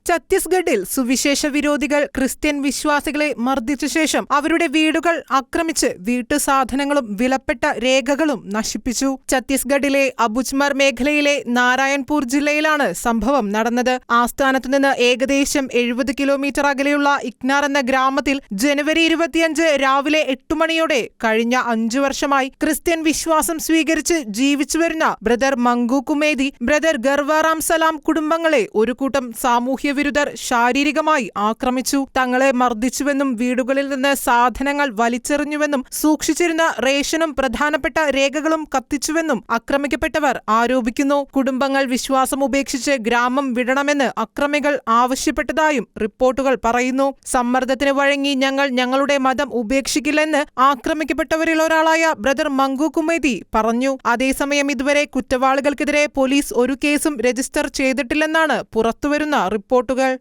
ഛത്തീസ്ഗഡിൽ സുവിശേഷ വിരോധികൾ ക്രിസ്ത്യൻ വിശ്വാസികളെ മർദ്ദിച്ച ശേഷം അവരുടെ വീടുകൾ ആക്രമിച്ച് വീട്ടുസാധനങ്ങളും വിലപ്പെട്ട രേഖകളും നശിപ്പിച്ചു. ഛത്തീസ്ഗഡിലെ അബുജ്മർ മേഖലയിലെ നാരായൺപൂർ ജില്ലയിലാണ് സംഭവം നടന്നത്. ആസ്ഥാനത്തുനിന്ന് ഏകദേശം 70 കിലോമീറ്റർ അകലെയുള്ള ഇക്നാർ എന്ന ഗ്രാമത്തിൽ ജനുവരി 25 രാവിലെ 8 മണിയോടെ കഴിഞ്ഞ 5 വർഷമായി ക്രിസ്ത്യൻ വിശ്വാസം സ്വീകരിച്ച് ജീവിച്ചുവരുന്ന ബ്രദർ മംഗു കുമേദി, ബ്രദർ ഗർവാറാം സലാം കുടുംബങ്ങളെ ഒരു കൂട്ടം സാമൂഹ്യ വിരുദ്ധർ ശാരീരികമായി ആക്രമിച്ചു. തങ്ങളെ മർദ്ദിച്ചുവെന്നും വീടുകളിൽ നിന്ന് സാധനങ്ങൾ വലിച്ചെറിഞ്ഞുവെന്നും സൂക്ഷിച്ചിരുന്ന റേഷനും പ്രധാനപ്പെട്ട രേഖകളും കത്തിച്ചുവെന്നും ആക്രമിക്കപ്പെട്ടവർ ആരോപിക്കുന്നു. കുടുംബങ്ങൾ വിശ്വാസം ഉപേക്ഷിച്ച് ഗ്രാമം വിടണമെന്ന് അക്രമികൾ ആവശ്യപ്പെട്ടതായും റിപ്പോർട്ടുകൾ പറയുന്നു. സമ്മർദ്ദത്തിന് വഴങ്ങി ഞങ്ങൾ ഞങ്ങളുടെ മതം ഉപേക്ഷിക്കില്ലെന്ന് ആക്രമിക്കപ്പെട്ടവരിൽ ഒരാളായ ബ്രദർ മംഗു കുമേദി പറഞ്ഞു. അതേസമയം ഇതുവരെ കുറ്റവാളികൾക്കെതിരെ പോലീസ് ഒരു കേസും രജിസ്റ്റർ ചെയ്തിട്ടില്ലെന്നാണ് പുറത്തുവരുന്ന റിപ്പോർട്ടുകൾ.